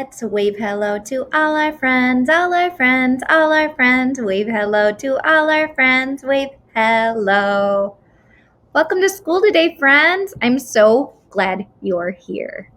Let's wave hello to all our friends, all our friends, all our friends. Wave hello to all our friends. Wave hello. Welcome to school today, friends. I'm so glad you're here.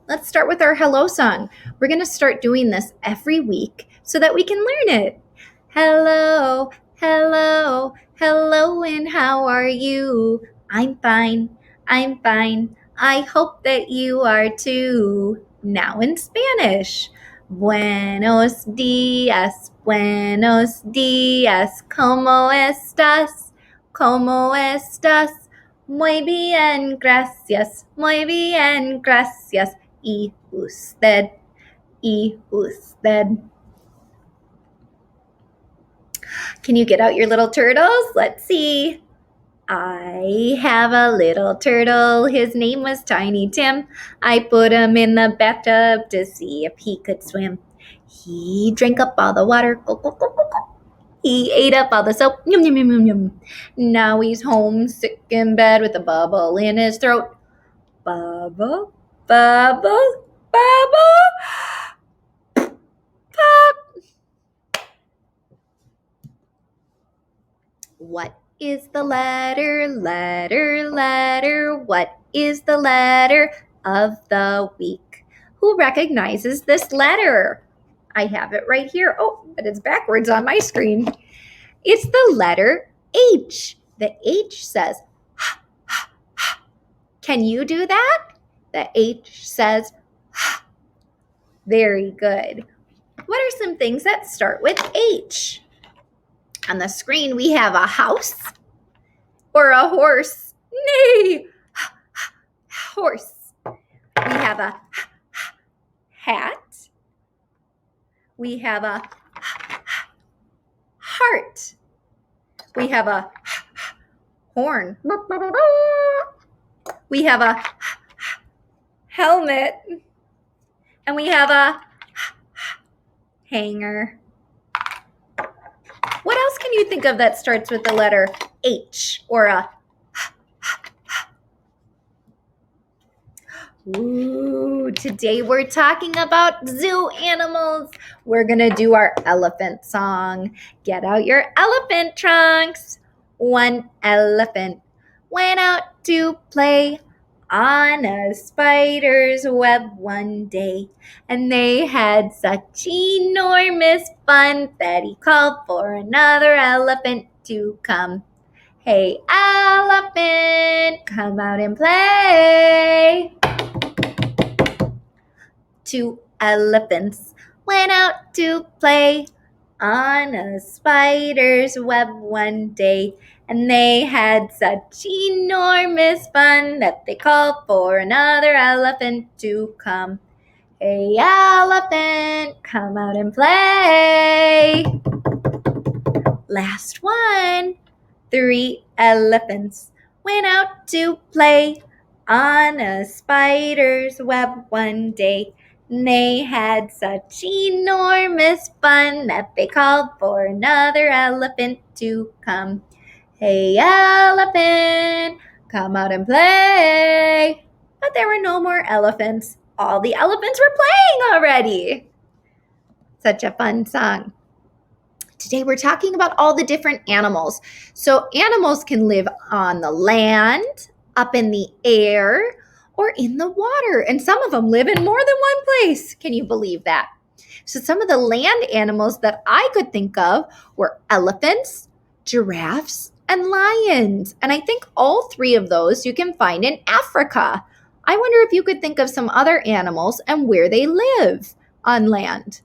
Let's start with our hello song. We're going to start doing this every week so that we can learn it. Hello, hello, hello, and how are you? I'm fine, I'm fine. I hope that you are too. Now in Spanish. Buenos dias, ¿cómo estás? ¿Cómo estás? Muy bien, gracias, muy bien, gracias. ¿Y usted? ¿Y usted? Can you get out your little turtles? Let's see. I have a little turtle. His name was Tiny Tim. I put him in the bathtub to see if he could swim. He drank up all the water. Go, go, go, go, go. He ate up all the soap. Yum, yum, yum, yum, yum. Now he's home, sick in bed with a bubble in his throat. Bubble, bubble, bubble. Pop. What is the letter? What is the letter of the week? Who recognizes this letter? I have it right here. Oh, but it's backwards on my screen. It's the letter H. The H says, ha, ha, ha. Can you do that? The H says, ha. Very good. What are some things that start with H? On the screen, we have a house or a horse. Nay, horse. We have a hat. We have a heart. We have a horn. We have a helmet. And we have a hanger. What else can you think of that starts with the letter H or a? Ooh, today we're talking about zoo animals. We're going to do our elephant song. Get out your elephant trunks. One elephant went out to play on a spider's web one day, and they had such enormous fun that he called for another elephant to come. Hey, elephant, come out and play. Two elephants went out to play on a spider's web one day, and they had such enormous fun that they called for another elephant to come. Hey, elephant, come out and play. Last one. 3 elephants went out to play on a spider's web one day. And they had such enormous fun that they called for another elephant to come. Hey, elephant, come out and play. But there were no more elephants. All the elephants were playing already. Such a fun song. Today we're talking about all the different animals. So animals can live on the land, up in the air, or in the water. And some of them live in more than one place. Can you believe that? So some of the land animals that I could think of were elephants, giraffes, and lions. And I think all 3 of those you can find in Africa. I wonder if you could think of some other animals and where they live on land.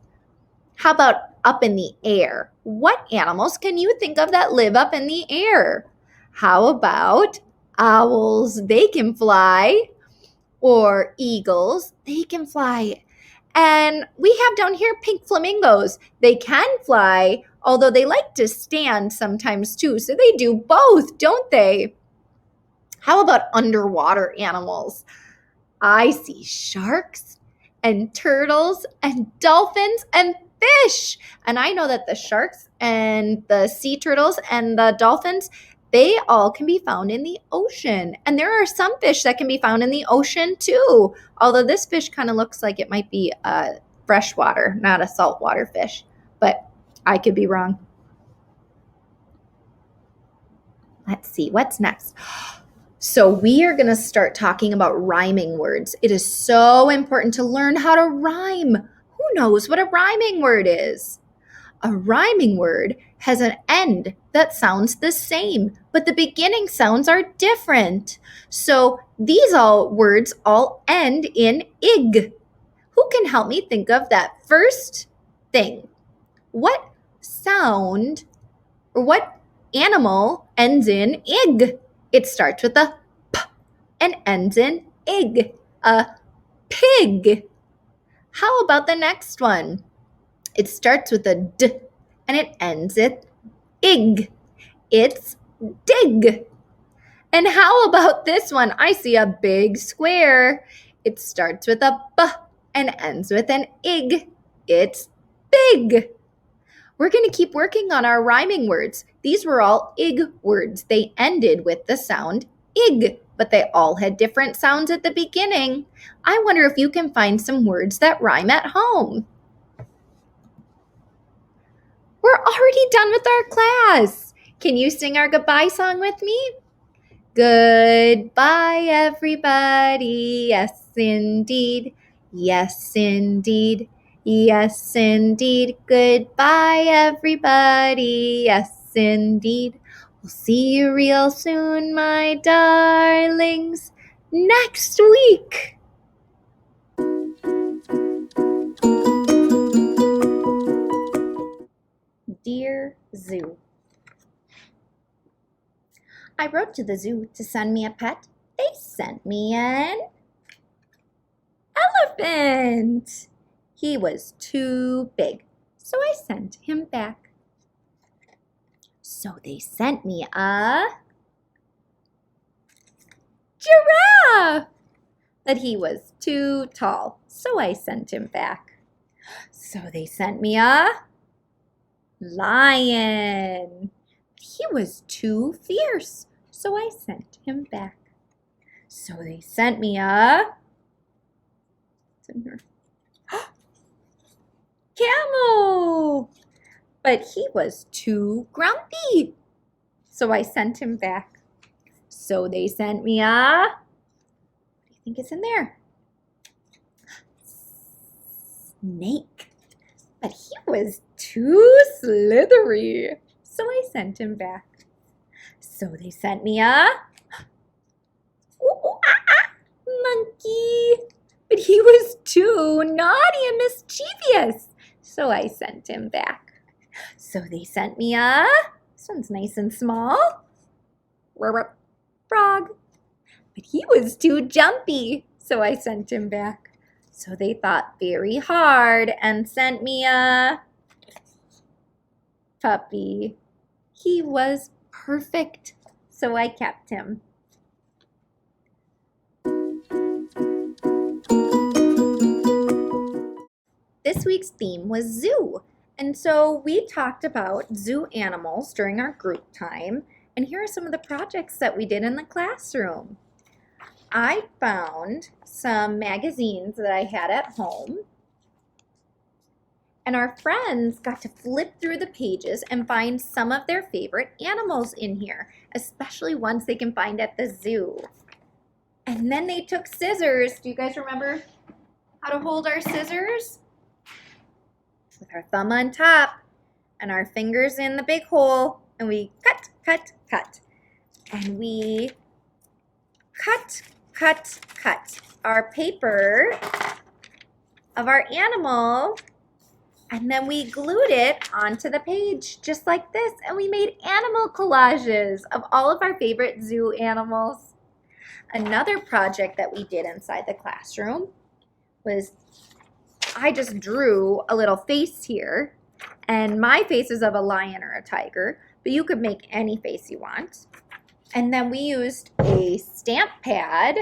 How about up in the air? What animals can you think of that live up in the air? How about owls? They can fly. Or eagles, they can fly. And we have down here pink flamingos. They can fly, although they like to stand sometimes too. So they do both, don't they? How about underwater animals? I see sharks and turtles and dolphins and fish. And I know that the sharks and the sea turtles and the dolphins, they all can be found in the ocean. And there are some fish that can be found in the ocean too. Although this fish kind of looks like it might be a freshwater, not a saltwater fish, but I could be wrong. Let's see, what's next? So we are going to start talking about rhyming words. It is so important to learn how to rhyme. Who knows what a rhyming word is? A rhyming word has an end that sounds the same, but the beginning sounds are different. So these words all end in ig. Who can help me think of that first thing? What sound or what animal ends in ig? It starts with a p and ends in ig. A pig. How about the next one? It starts with a d and it ends at ig. It's dig. And how about this one? I see a big square. It starts with a b and ends with an ig. It's big. We're going to keep working on our rhyming words. These were all ig words. They ended with the sound ig, but they all had different sounds at the beginning. I wonder if you can find some words that rhyme at home. We're already done with our class. Can you sing our goodbye song with me? Goodbye, everybody. Yes, indeed. Yes, indeed. Yes, indeed. Goodbye, everybody. Yes, indeed. We'll see you real soon, my darlings, next week. Dear Zoo, I wrote to the zoo to send me a pet. They sent me an elephant. He was too big, so I sent him back. So they sent me a giraffe. But he was too tall, so I sent him back. So they sent me a lion. He was too fierce, so I sent him back. So they sent me a camel. But he was too grumpy, so I sent him back. So they sent me a, what do you think is in there? Snake. But he was too slithery, so I sent him back. So they sent me a monkey. But he was too naughty and mischievous, so I sent him back. So they sent me a, this one's nice and small, frog. But he was too jumpy, so I sent him back. So they thought very hard and sent me a puppy. He was perfect, so I kept him. This week's theme was zoo, and so we talked about zoo animals during our group time, and here are some of the projects that we did in the classroom. I found some magazines that I had at home, and our friends got to flip through the pages and find some of their favorite animals in here, especially ones they can find at the zoo. And then they took scissors. Do you guys remember how to hold our scissors? With our thumb on top and our fingers in the big hole, and we cut, cut, cut. And we cut our paper of our animal, and then we glued it onto the page just like this, and we made animal collages of all of our favorite zoo animals. Another project that we did inside the classroom was I just drew a little face here, and my face is of a lion or a tiger, but you could make any face you want. And then we used a stamp pad,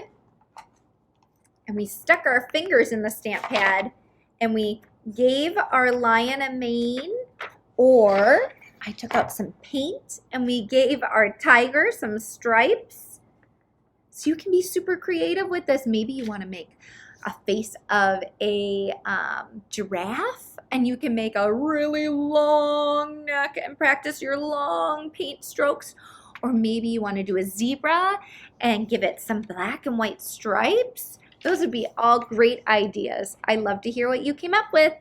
and we stuck our fingers in the stamp pad, and we gave our lion a mane, or I took out some paint, and we gave our tiger some stripes. So you can be super creative with this. Maybe you want to make a face of a giraffe, and you can make a really long neck and practice your long paint strokes. Or maybe you want to do a zebra and give it some black and white stripes. Those would be all great ideas. I'd love to hear what you came up with.